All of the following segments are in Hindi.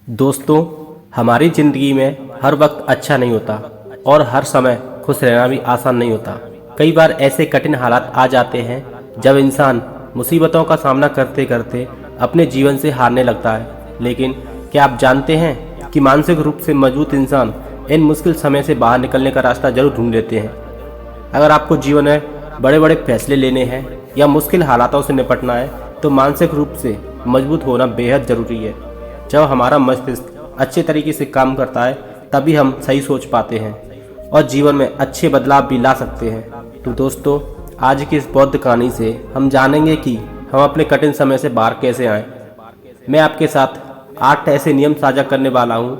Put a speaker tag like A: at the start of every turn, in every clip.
A: दोस्तों, हमारी ज़िंदगी में हर वक्त अच्छा नहीं होता और हर समय खुश रहना भी आसान नहीं होता। कई बार ऐसे कठिन हालात आ जाते हैं जब इंसान मुसीबतों का सामना करते करते अपने जीवन से हारने लगता है। लेकिन क्या आप जानते हैं कि मानसिक रूप से मजबूत इंसान इन मुश्किल समय से बाहर निकलने का रास्ता जरूर ढूंढ लेते हैं। अगर आपको जीवन में बड़े बड़े फैसले लेने हैं या मुश्किल हालातों से निपटना है तो मानसिक रूप से मजबूत होना बेहद ज़रूरी है। जब हमारा मस्तिष्क अच्छे तरीके से काम करता है तभी हम सही सोच पाते हैं और जीवन में अच्छे बदलाव भी ला सकते हैं। तो दोस्तों, आज की इस बौद्ध कहानी से हम जानेंगे कि हम अपने कठिन समय से बाहर कैसे आएं। मैं आपके साथ 8 ऐसे नियम साझा करने वाला हूं।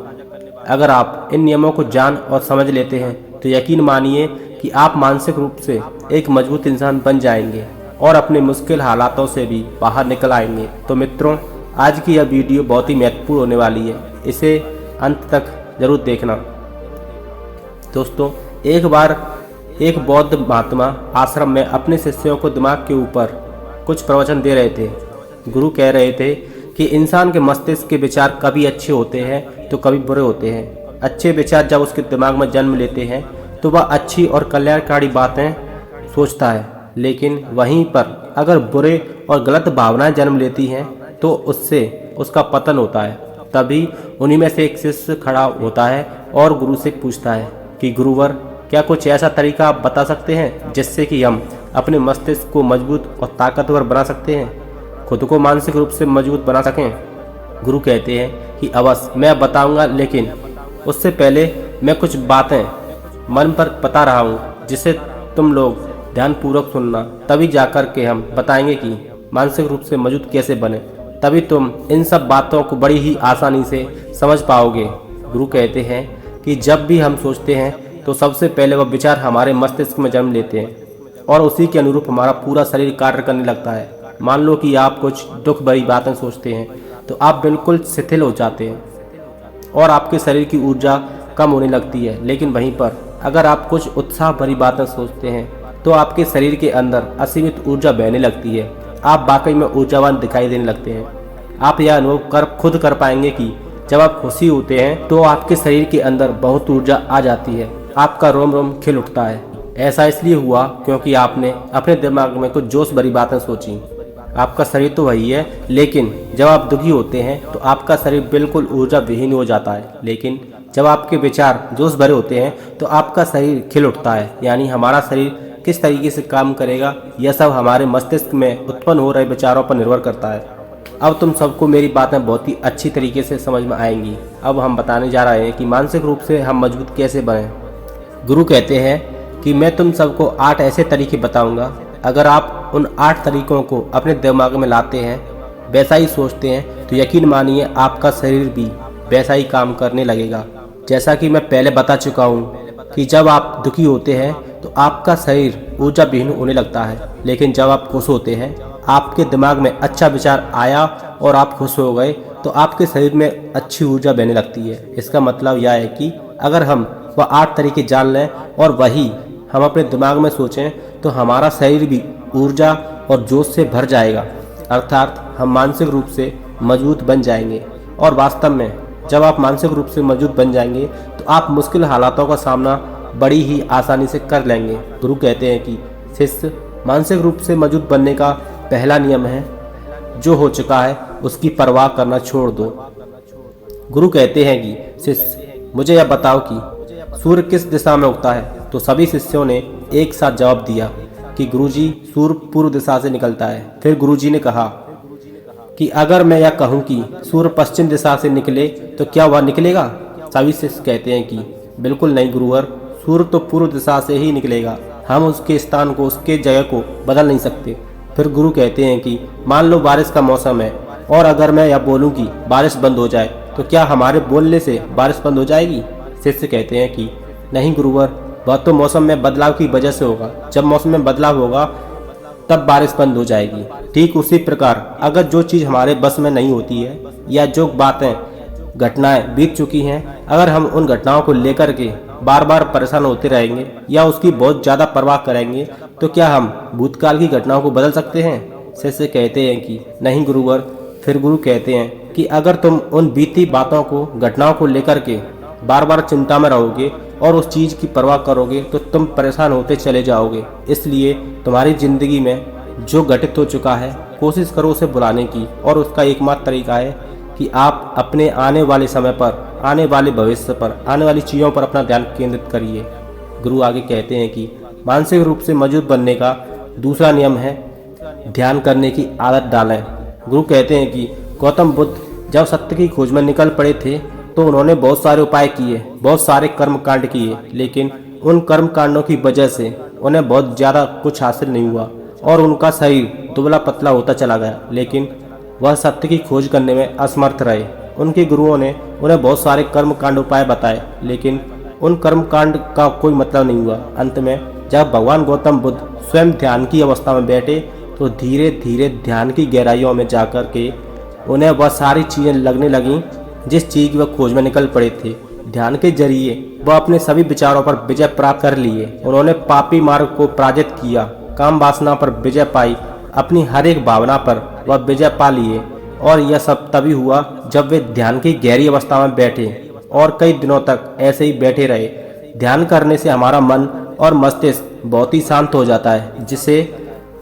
A: अगर आप इन नियमों को जान और समझ लेते हैं तो यकीन मानिए कि आप मानसिक रूप से एक मजबूत इंसान बन जाएंगे और अपने मुश्किल हालातों से भी बाहर निकल आएंगे। तो मित्रों, आज की यह वीडियो बहुत ही महत्वपूर्ण होने वाली है, इसे अंत तक जरूर देखना। दोस्तों, एक बार एक बौद्ध महात्मा आश्रम में अपने शिष्यों को दिमाग के ऊपर कुछ प्रवचन दे रहे थे। गुरु कह रहे थे कि इंसान के मस्तिष्क के विचार कभी अच्छे होते हैं तो कभी बुरे होते हैं। अच्छे विचार जब उसके दिमाग में जन्म लेते हैं तो वह अच्छी और कल्याणकारी बातें सोचता है, लेकिन वहीं पर अगर बुरे और गलत भावनाएं जन्म लेती हैं तो उससे उसका पतन होता है। तभी उन्हीं में से एक शिष्य खड़ा होता है और गुरु से पूछता है कि गुरुवर, क्या कुछ ऐसा तरीका आप बता सकते हैं जिससे कि हम अपने मस्तिष्क को मजबूत और ताकतवर बना सकते हैं, खुद को मानसिक रूप से मजबूत बना सकें। गुरु कहते हैं कि अवश्य मैं बताऊंगा, लेकिन उससे पहले मैं कुछ बातें मन पर बता रहा हूँ जिसे तुम लोग ध्यानपूर्वक सुनना। तभी जाकर के हम बताएंगे कि मानसिक रूप से मजबूत कैसे बने। तभी तुम इन सब बातों को बड़ी ही आसानी से समझ पाओगे। गुरु कहते हैं कि जब भी हम सोचते हैं तो सबसे पहले वह विचार हमारे मस्तिष्क में जन्म लेते हैं और उसी के अनुरूप हमारा पूरा शरीर कार्य करने लगता है। मान लो कि आप कुछ दुख भरी बातें सोचते हैं तो आप बिल्कुल शिथिल हो जाते हैं और आपके शरीर की ऊर्जा कम होने लगती है। लेकिन वहीं पर अगर आप कुछ उत्साह भरी बातें सोचते हैं तो आपके शरीर के अंदर असीमित ऊर्जा बहने लगती है। आप वाकई में ऊर्जावान दिखाई देने लगते हैं। आप यह अनुभव खुद कर पाएंगे कि जब आप खुशी होते हैं तो आपके शरीर के अंदर बहुत ऊर्जा आ जाती है, आपका रोम रोम खिल उठता है। ऐसा इसलिए हुआ क्योंकि आपने अपने दिमाग में कुछ जोश भरी बातें सोची। आपका शरीर तो वही है, लेकिन जब आप दुखी होते हैं तो आपका शरीर बिल्कुल ऊर्जा विहीन हो जाता है। लेकिन जब आपके विचार जोश भरे होते हैं तो आपका शरीर खिल उठता है। यानी हमारा शरीर किस तरीके से काम करेगा यह सब हमारे मस्तिष्क में उत्पन्न हो रहे विचारों पर निर्भर करता है। अब तुम सबको मेरी बातें बहुत ही अच्छी तरीके से समझ में आएंगी। अब हम बताने जा रहे हैं कि मानसिक रूप से हम मजबूत कैसे बने। गुरु कहते हैं कि मैं तुम सबको 8 ऐसे तरीके बताऊंगा। अगर आप उन 8 तरीकों को अपने दिमाग में लाते हैं, वैसा ही सोचते हैं, तो यकीन मानिए आपका शरीर भी वैसा ही काम करने लगेगा। जैसा कि मैं पहले बता चुका हूँ कि जब आप दुखी होते हैं तो आपका शरीर ऊर्जा विहीन होने लगता है, लेकिन जब आप खुश होते हैं, आपके दिमाग में अच्छा विचार आया और आप खुश हो गए तो आपके शरीर में अच्छी ऊर्जा बहने लगती है। इसका मतलब यह है कि अगर हम वह 8 तरीके जान लें और वही हम अपने दिमाग में सोचें तो हमारा शरीर भी ऊर्जा और जोश से भर जाएगा, अर्थात हम मानसिक रूप से मजबूत बन जाएंगे। और वास्तव में जब आप मानसिक रूप से मजबूत बन जाएंगे तो आप मुश्किल हालातों का सामना बड़ी ही आसानी से कर लेंगे। गुरु कहते हैं कि शिष्य, मानसिक रूप से मजबूत बनने का पहला नियम है, जो हो चुका है उसकी परवाह करना छोड़ दो। गुरु कहते हैं कि शिष्य, मुझे यह बताओ कि सूर्य किस दिशा में उगता है। तो सभी शिष्यों ने एक साथ जवाब दिया कि गुरुजी, सूर्य पूर्व दिशा से निकलता है। फिर गुरुजी ने कहा कि अगर मैं यह कहूँ कि सूर्य पश्चिम दिशा से निकले तो क्या वह निकलेगा। सभी शिष्य कहते हैं कि बिल्कुल नहीं गुरुवर, सूर्य तो पूर्व दिशा से ही निकलेगा, हम उसके स्थान को, उसके जगह को बदल नहीं सकते। फिर गुरु कहते हैं कि मान लो बारिश का मौसम है और अगर मैं यह बोलूं कि बारिश बंद हो जाए तो क्या हमारे बोलने से बारिश बंद हो जाएगी। शिष्य कहते हैं कि नहीं गुरुवर, वह तो मौसम में बदलाव की वजह से होगा। जब मौसम में बदलाव होगा तब बारिश बंद हो जाएगी। ठीक उसी प्रकार अगर जो चीज़ हमारे बस में नहीं होती है या जो बातें, घटनाएं बीत चुकी हैं, अगर हम उन घटनाओं को लेकर के बार बार परेशान होते रहेंगे या उसकी बहुत ज़्यादा परवाह करेंगे तो क्या हम भूतकाल की घटनाओं को बदल सकते हैं। शिष्य कहते हैं कि नहीं गुरुवर, फिर गुरु कहते हैं कि अगर तुम उन बीती बातों को, घटनाओं को लेकर के बार बार चिंता में रहोगे और उस चीज़ की परवाह करोगे तो तुम परेशान होते चले जाओगे। इसलिए तुम्हारी ज़िंदगी में जो घटित हो चुका है कोशिश करो उसे भुलाने की, और उसका एकमात्र तरीका है कि आप अपने आने वाले समय पर, आने वाले भविष्य पर, आने वाली चीज़ों पर अपना ध्यान केंद्रित करिए। गुरु आगे कहते हैं कि मानसिक रूप से मजबूत बनने का दूसरा नियम है ध्यान करने की आदत डालें। गुरु कहते हैं कि गौतम बुद्ध जब सत्य की खोज में निकल पड़े थे तो उन्होंने बहुत सारे उपाय किए, बहुत सारे कर्म कांड किए, लेकिन उन कर्म कांडों की वजह से उन्हें बहुत ज़्यादा कुछ हासिल नहीं हुआ और उनका शरीर दुबला पतला होता चला गया, लेकिन वह सत्य की खोज करने में असमर्थ रहे। उनके गुरुओं ने उन्हें बहुत सारे कर्म कांड उपाय बताए, लेकिन उन कर्म कांड का कोई मतलब नहीं हुआ। अंत में जब भगवान गौतम बुद्ध स्वयं ध्यान की अवस्था में बैठे तो धीरे धीरे ध्यान की गहराइयों में जाकर के उन्हें वह सारी चीज़ें लगने लगीं जिस चीज़ की वह खोज में निकल पड़े थे। ध्यान के जरिए वह अपने सभी विचारों पर विजय प्राप्त कर लिए। उन्होंने पापी मार्ग को पराजित किया, काम वासना पर विजय पाई, अपनी हर एक भावना पर वह विजय पा लिए। और यह सब तभी हुआ जब वे ध्यान की गहरी अवस्था में बैठे और कई दिनों तक ऐसे ही बैठे रहे। ध्यान करने से हमारा मन और मस्तिष्क बहुत ही शांत हो जाता है, जिससे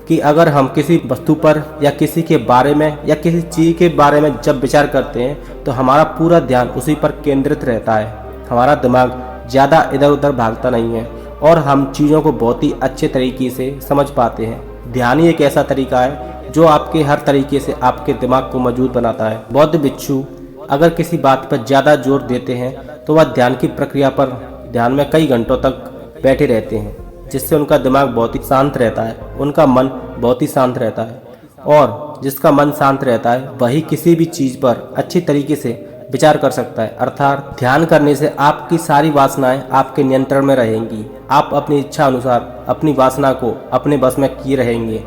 A: कि अगर हम किसी वस्तु पर या किसी के बारे में या किसी चीज़ के बारे में जब विचार करते हैं तो हमारा पूरा ध्यान उसी पर केंद्रित रहता है। हमारा दिमाग ज़्यादा इधर उधर भागता नहीं है और हम चीज़ों को बहुत ही अच्छे तरीके से समझ पाते हैं। ध्यान ही एक ऐसा तरीका है जो आपके हर तरीके से आपके दिमाग को मजबूत बनाता है। बौद्ध भिक्षु अगर किसी बात पर ज़्यादा जोर देते हैं तो वह ध्यान की प्रक्रिया पर ध्यान में कई घंटों तक बैठे रहते हैं, जिससे उनका दिमाग बहुत ही शांत रहता है, उनका मन बहुत ही शांत रहता है। और जिसका मन शांत रहता है वही किसी भी चीज़ पर अच्छी तरीके से विचार कर सकता है। अर्थात ध्यान करने से आपकी सारी वासनाएं आपके नियंत्रण में रहेंगी। आप अपनी इच्छा अनुसार अपनी वासना को अपने बस में किए रहेंगे।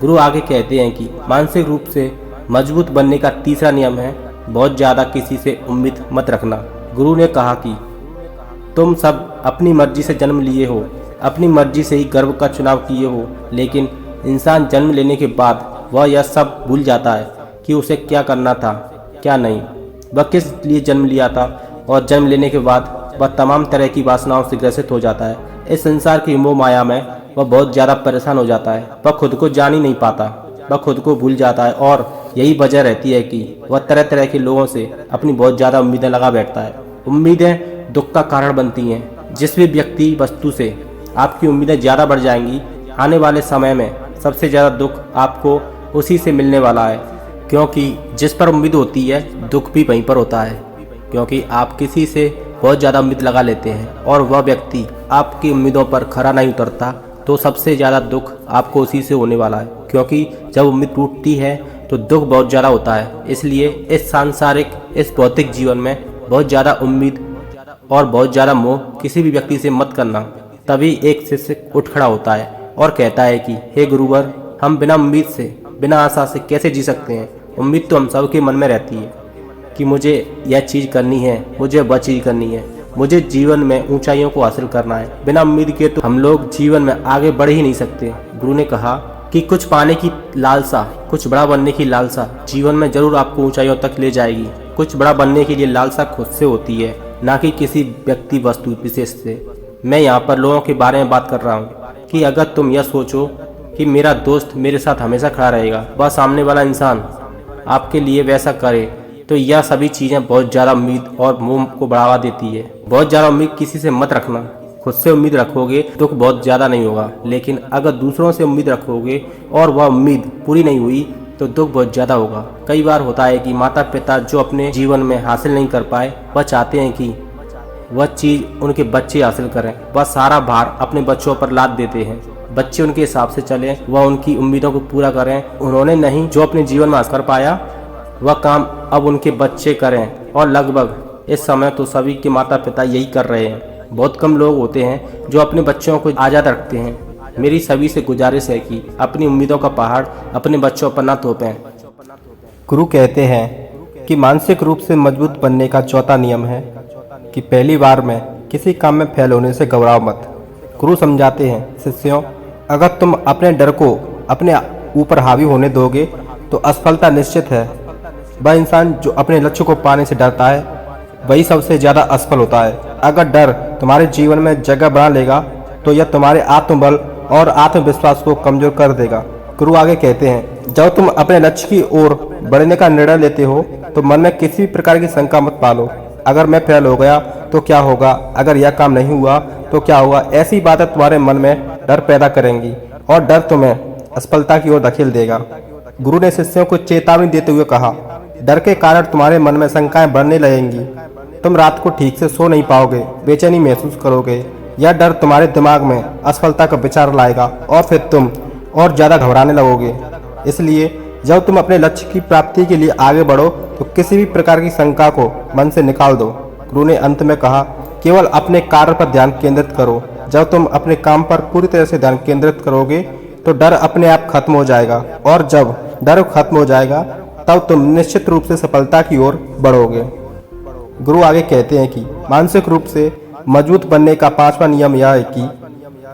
A: गुरु आगे कहते हैं कि मानसिक रूप से मजबूत बनने का तीसरा नियम है बहुत ज़्यादा किसी से उम्मीद मत रखना। गुरु ने कहा कि तुम सब अपनी मर्जी से जन्म लिए हो, अपनी मर्जी से ही गर्भ का चुनाव किए हो, लेकिन इंसान जन्म लेने के बाद वह यह सब भूल जाता है कि उसे क्या करना था, क्या नहीं, वह किस लिए जन्म लिया था, और जन्म लेने के बाद वह तमाम तरह की वासनाओं से ग्रसित हो जाता है। इस संसार की मोह माया में वह बहुत ज़्यादा परेशान हो जाता है। वह खुद को जान ही नहीं पाता, वह खुद को भूल जाता है, और यही वजह रहती है कि वह तरह तरह के लोगों से अपनी बहुत ज़्यादा उम्मीदें लगा बैठता है। उम्मीदें दुख का कारण बनती हैं। जिस भी व्यक्ति वस्तु से आपकी उम्मीदें ज़्यादा बढ़ जाएंगी, आने वाले समय में सबसे ज़्यादा दुख आपको उसी से मिलने वाला है, क्योंकि जिस पर उम्मीद होती है दुख भी वहीं पर होता है। क्योंकि आप किसी से बहुत ज़्यादा उम्मीद लगा लेते हैं और वह व्यक्ति आपकी उम्मीदों पर खरा नहीं उतरता, तो सबसे ज़्यादा दुख आपको उसी से होने वाला है। क्योंकि जब उम्मीद टूटती है तो दुख बहुत ज़्यादा होता है। इसलिए इस सांसारिक, इस भौतिक जीवन में बहुत ज़्यादा उम्मीद और बहुत ज़्यादा मोह किसी भी व्यक्ति से मत करना। तभी एक शिष्य उठ खड़ा होता है और कहता है कि हे गुरुवर, हम बिना उम्मीद से, बिना आशा से कैसे जी सकते हैं। उम्मीद तो हम सबके मन में रहती है कि मुझे यह चीज़ करनी है, मुझे वह चीज़ करनी है, मुझे जीवन में ऊंचाइयों को हासिल करना है। बिना उम्मीद के तो हम लोग जीवन में आगे बढ़ ही नहीं सकते। गुरु ने कहा कि कुछ पाने की लालसा, कुछ बड़ा बनने की लालसा जीवन में जरूर आपको ऊंचाइयों तक ले जाएगी। कुछ बड़ा बनने के लिए लालसा खुद से होती है, ना कि किसी व्यक्ति वस्तु विशेष से। मैं यहाँ पर लोगों के बारे में बात कर रहा हूँ कि अगर तुम यह सोचो कि मेरा दोस्त मेरे साथ हमेशा खड़ा रहेगा, वह सामने वाला इंसान आपके लिए वैसा करे, तो यह सभी चीज़ें बहुत ज़्यादा उम्मीद और मोह को बढ़ावा देती है। बहुत ज़्यादा उम्मीद किसी से मत रखना। खुद से उम्मीद रखोगे दुख बहुत ज़्यादा नहीं होगा, लेकिन अगर दूसरों से उम्मीद रखोगे और वह उम्मीद पूरी नहीं हुई तो दुख बहुत ज़्यादा होगा। कई बार होता है कि माता पिता जो अपने जीवन में हासिल नहीं कर पाए, वह चाहते हैं कि वह चीज़ उनके बच्चे हासिल करें। वह सारा भार अपने बच्चों पर लाद देते हैं, बच्चे उनके हिसाब से चलें, वह उनकी उम्मीदों को पूरा करें। उन्होंने नहीं जो अपने जीवन में हासिल कर पाया, वह काम अब उनके बच्चे करें। और लगभग इस समय तो सभी के माता पिता यही कर रहे हैं। बहुत कम लोग होते हैं जो अपने बच्चों को आज़ाद रखते हैं। मेरी सभी से गुजारिश है कि अपनी उम्मीदों का पहाड़ अपने बच्चों पर न थोपें। गुरु कहते हैं कि मानसिक रूप से मजबूत बनने का चौथा नियम है कि पहली बार में किसी काम में फेल होने से घबराओ मत। गुरु समझाते हैं, शिष्यों, अगर तुम अपने डर को अपने ऊपर हावी होने दोगे तो असफलता निश्चित है।
B: वह इंसान जो अपने लक्ष्य को पाने से डरता है वही सबसे ज़्यादा असफल होता है। अगर डर तुम्हारे जीवन में जगह बना लेगा तो यह तुम्हारे आत्मबल और आत्मविश्वास को कमजोर कर देगा। गुरु आगे कहते हैं, जब तुम अपने लक्ष्य की ओर बढ़ने का निर्णय लेते हो तो मन में किसी भी प्रकार की शंका मत पालो। अगर मैं फेल हो गया तो क्या होगा, अगर यह काम नहीं हुआ तो क्या होगा, ऐसी बातें तुम्हारे मन में डर पैदा करेंगी और डर तुम्हें असफलता की ओर धकेल देगा। गुरु ने शिष्यों को चेतावनी देते हुए कहा, डर के कारण तुम्हारे मन में शंकाएं बढ़ने लगेंगी। तुम रात को ठीक से सो नहीं पाओगे, बेचैनी महसूस करोगे। यह डर तुम्हारे दिमाग में असफलता का विचार लाएगा और फिर तुम और ज़्यादा घबराने लगोगे। इसलिए जब तुम अपने लक्ष्य की प्राप्ति के लिए आगे बढ़ो तो किसी भी प्रकार की शंका को मन से निकाल दो। गुरु ने अंत में कहा, केवल अपने कार्य पर ध्यान केंद्रित करो। जब तुम अपने काम पर पूरी तरह से ध्यान केंद्रित करोगे तो डर अपने आप खत्म हो जाएगा और जब डर खत्म हो जाएगा तब तुम निश्चित रूप से सफलता की ओर बढ़ोगे। गुरु आगे कहते हैं कि मानसिक रूप से मजबूत बनने का 5वां नियम यह है कि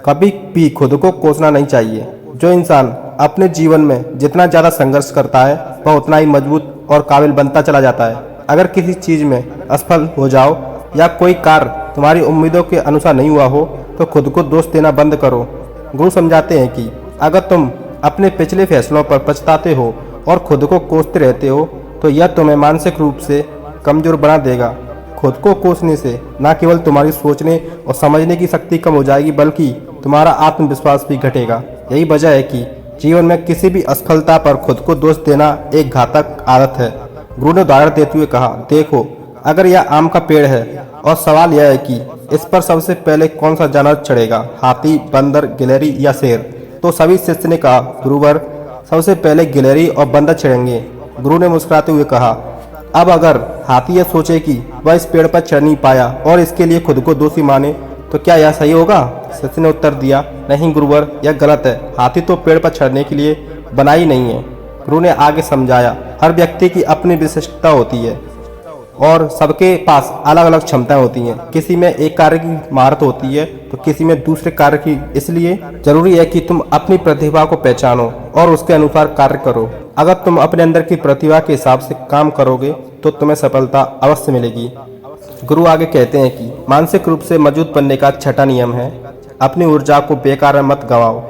B: कभी भी खुद को कोसना नहीं चाहिए। जो इंसान अपने जीवन में जितना ज़्यादा संघर्ष करता है वह उतना ही मजबूत और काबिल बनता चला जाता है। अगर किसी चीज़ में असफल हो जाओ या कोई कार्य तुम्हारी उम्मीदों के अनुसार नहीं हुआ हो तो खुद को दोष देना बंद करो। गुरु समझाते हैं कि अगर तुम अपने पिछले फैसलों पर पछताते हो और खुद को कोसते रहते हो तो यह तुम्हें मानसिक रूप से कमजोर बना देगा। खुद को कोसने से न केवल तुम्हारी सोचने और समझने की शक्ति कम हो जाएगी बल्कि तुम्हारा आत्मविश्वास भी घटेगा। यही वजह है कि जीवन में किसी भी असफलता पर खुद को दोष देना एक घातक आदत है। गुरु ने उदाहरण देते हुए कहा, देखो अगर यह आम का पेड़ है और सवाल यह है कि इस पर सबसे पहले कौन सा जानवर चढ़ेगा, हाथी, बंदर, गिलहरी या शेर? तो सभी शिष्य ने कहा, गुरुवर सबसे पहले गिलहरी और बंदर चढ़ेंगे। गुरु ने मुस्कुराते हुए कहा, अब अगर हाथी यह सोचे कि वह इस पेड़ पर चढ़ नहीं पाया और इसके लिए खुद को दोषी माने तो क्या यह सही होगा? शिष्य ने उत्तर दिया, नहीं गुरुवर, यह गलत है। हाथी तो पेड़ पर चढ़ने के लिए बना ही नहीं है। गुरु ने आगे समझाया, हर व्यक्ति की अपनी विशिष्टता होती है और सबके पास अलग अलग क्षमताएं होती हैं। किसी में एक कार्य की महारत होती है तो किसी में दूसरे कार्य की। इसलिए जरूरी है कि तुम अपनी प्रतिभा को पहचानो और उसके अनुसार कार्य करो। अगर तुम अपने अंदर की प्रतिभा के हिसाब से काम करोगे तो तुम्हें सफलता अवश्य मिलेगी। गुरु आगे कहते हैं कि मानसिक रूप से मजबूत बनने का 6वां नियम है, अपनी ऊर्जा को बेकार में मत गंवाओ।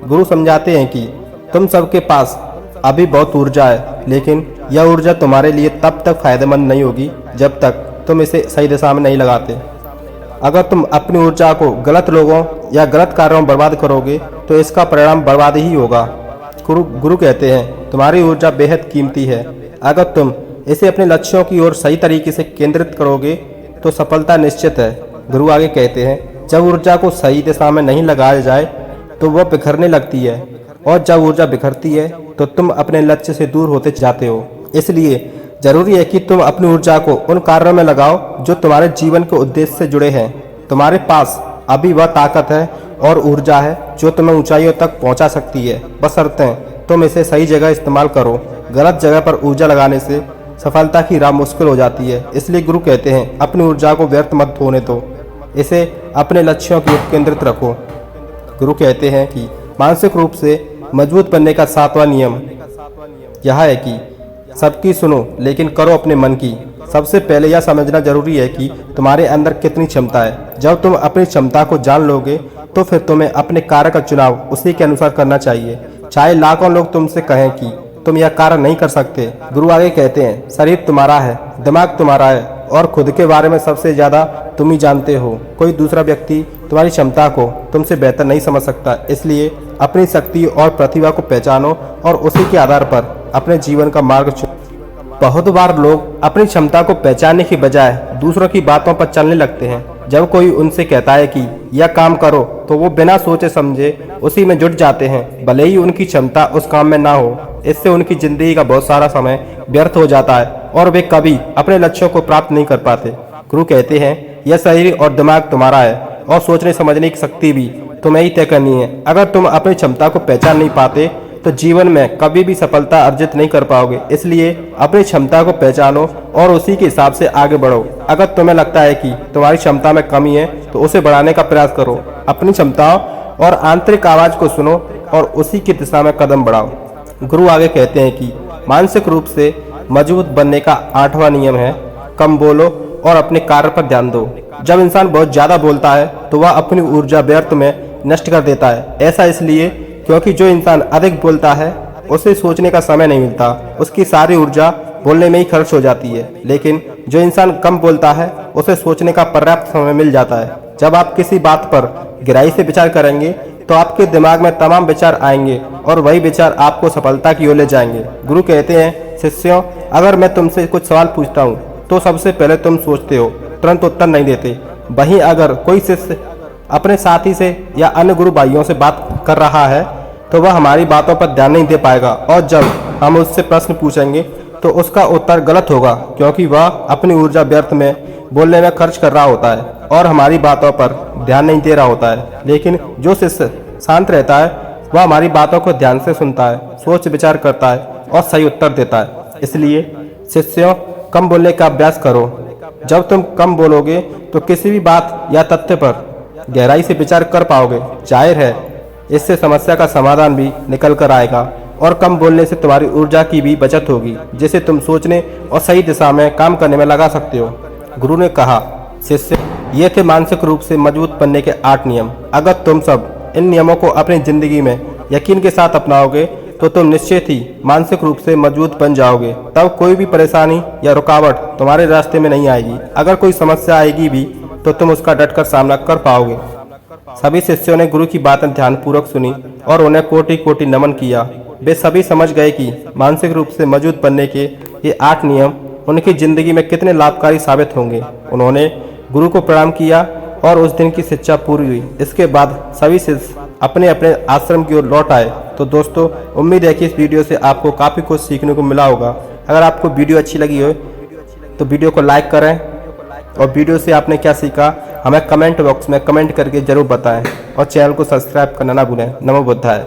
B: गुरु समझाते हैं कि तुम सबके पास अभी बहुत ऊर्जा है, लेकिन यह ऊर्जा तुम्हारे लिए तब तक फायदेमंद नहीं होगी जब तक तुम इसे सही दिशा में नहीं लगाते। अगर तुम अपनी ऊर्जा को गलत लोगों या गलत कार्यों में बर्बाद करोगे तो इसका परिणाम बर्बाद ही होगा। गुरु कहते हैं, तुम्हारी ऊर्जा बेहद कीमती है। अगर तुम इसे अपने लक्ष्यों की ओर सही तरीके से केंद्रित करोगे तो सफलता निश्चित है। गुरु आगे कहते हैं, जब ऊर्जा को सही दिशा में नहीं लगाया जाए तो वह बिखरने लगती है और जब ऊर्जा बिखरती है तो तुम अपने लक्ष्य से दूर होते जाते हो। इसलिए जरूरी है कि तुम अपनी ऊर्जा को उन कार्यों में लगाओ जो तुम्हारे जीवन के उद्देश्य से जुड़े हैं। तुम्हारे पास अभी वह ताकत है और ऊर्जा है जो तुम्हें ऊंचाइयों तक पहुंचा सकती है, बशर्ते तुम इसे सही जगह इस्तेमाल करो। गलत जगह पर ऊर्जा लगाने से सफलता की राह मुश्किल हो जाती है। इसलिए गुरु कहते हैं, अपनी ऊर्जा को व्यर्थ मत होने दो, इसे अपने लक्ष्यों की ओर केंद्रित रखो। गुरु कहते हैं कि मानसिक रूप से मजबूत बनने का 7वां नियम यह है कि सबकी सुनो लेकिन करो अपने मन की। सबसे पहले यह समझना जरूरी है कि तुम्हारे अंदर कितनी क्षमता है। जब तुम अपनी क्षमता को जान लोगे तो फिर तुम्हें अपने कार्य का चुनाव उसी के अनुसार करना चाहिए, चाहे लाखों लोग तुमसे कहें कि तुम यह कार्य नहीं कर सकते। गुरु आगे कहते हैं, शरीर तुम्हारा है, दिमाग तुम्हारा है और खुद के बारे में सबसे ज्यादा तुम ही जानते हो। कोई दूसरा व्यक्ति तुम्हारी क्षमता को तुमसे बेहतर नहीं समझ सकता। इसलिए अपनी शक्ति और प्रतिभा को पहचानो और उसी के आधार पर अपने जीवन का मार्ग चुनो। बहुत बार लोग अपनी क्षमता को पहचानने की बजाय दूसरों की बातों पर चलने लगते हैं। जब कोई उनसे कहता है कि यह काम करो तो वो बिना सोचे समझे उसी में जुट जाते हैं, भले ही उनकी क्षमता उस काम में ना हो। इससे उनकी जिंदगी का बहुत सारा समय व्यर्थ हो जाता है और वे कभी अपने लक्ष्यों को प्राप्त नहीं कर पाते। गुरु कहते हैं, यह शरीर और दिमाग तुम्हारा है और सोचने समझने की शक्ति भी तुम्हें ही तय करनी है। अगर तुम अपनी क्षमता को पहचान नहीं पाते तो जीवन में कभी भी सफलता अर्जित नहीं कर पाओगे। इसलिए अपनी क्षमता को पहचानो और उसी के हिसाब से आगे बढ़ो। अगर तुम्हें लगता है कि तुम्हारी क्षमता में कमी है तो उसे बढ़ाने का प्रयास करो। अपनी क्षमताओं और आंतरिक आवाज को सुनो और उसी की दिशा में कदम बढ़ाओ। गुरु आगे कहते हैं कि मानसिक रूप से मजबूत बनने का 8वां नियम है, कम बोलो और अपने कार्य पर ध्यान दो। जब इंसान बहुत ज़्यादा बोलता है तो वह अपनी ऊर्जा व्यर्थ में नष्ट कर देता है। ऐसा इसलिए क्योंकि जो इंसान अधिक बोलता है उसे सोचने का समय नहीं मिलता, उसकी सारी ऊर्जा बोलने में ही खर्च हो जाती है। लेकिन जो इंसान कम बोलता है उसे सोचने का पर्याप्त समय मिल जाता है। जब आप किसी बात पर गहराई से विचार करेंगे तो आपके दिमाग में तमाम विचार आएंगे और वही विचार आपको सफलता की ओर ले जाएंगे। गुरु कहते हैं, शिष्यों, अगर मैं तुमसे कुछ सवाल पूछता हूँ तो सबसे पहले तुम सोचते हो, तुरंत उत्तर नहीं देते। वहीं अगर कोई शिष्य अपने साथी से या अन्य गुरु भाइयों से बात कर रहा है तो वह हमारी बातों पर ध्यान नहीं दे पाएगा, और जब हम उससे प्रश्न पूछेंगे तो उसका उत्तर गलत होगा, क्योंकि वह अपनी ऊर्जा व्यर्थ में बोलने में खर्च कर रहा होता है और हमारी बातों पर ध्यान नहीं दे रहा होता है। लेकिन जो शिष्य शांत रहता है वह हमारी बातों को ध्यान से सुनता है, सोच विचार करता है और सही उत्तर देता है। इसलिए शिष्यों, कम बोलने का अभ्यास करो। जब तुम कम बोलोगे तो किसी भी बात या तथ्य पर गहराई से विचार कर पाओगे। जाहिर है इससे समस्या का समाधान भी निकल कर आएगा, और कम बोलने से तुम्हारी ऊर्जा की भी बचत होगी, जिसे तुम सोचने और सही दिशा में काम करने में लगा सकते हो। गुरु ने कहा, शिष्य, ये थे मानसिक रूप से मजबूत बनने के 8 नियम। अगर तुम सब इन नियमों को अपनी जिंदगी में यकीन के साथ अपनाओगे तो तुम निश्चित ही मानसिक रूप से मजबूत बन जाओगे। तब कोई भी परेशानी या रुकावट तुम्हारे रास्ते में नहीं आएगी। अगर कोई समस्या आएगी भी तो तुम उसका डटकर सामना कर पाओगे। सभी शिष्यों ने गुरु की बातें ध्यानपूर्वक सुनी और उन्हें कोटि कोटि नमन किया। वे सभी समझ गए कि मानसिक रूप से मजबूत बनने के ये 8 नियम उनकी जिंदगी में कितने लाभकारी साबित होंगे। उन्होंने गुरु को प्रणाम किया और उस दिन की शिक्षा पूरी हुई। इसके बाद सभी शिष्य अपने अपने आश्रम की ओर लौट आए। तो दोस्तों, उम्मीद है कि इस वीडियो से आपको काफ़ी कुछ सीखने को मिला होगा। अगर आपको वीडियो अच्छी लगी हो तो वीडियो को लाइक करें, और वीडियो से आपने क्या सीखा हमें कमेंट बॉक्स में कमेंट करके ज़रूर बताएं, और चैनल को सब्सक्राइब करना ना भूलें। नमो बुद्धाय।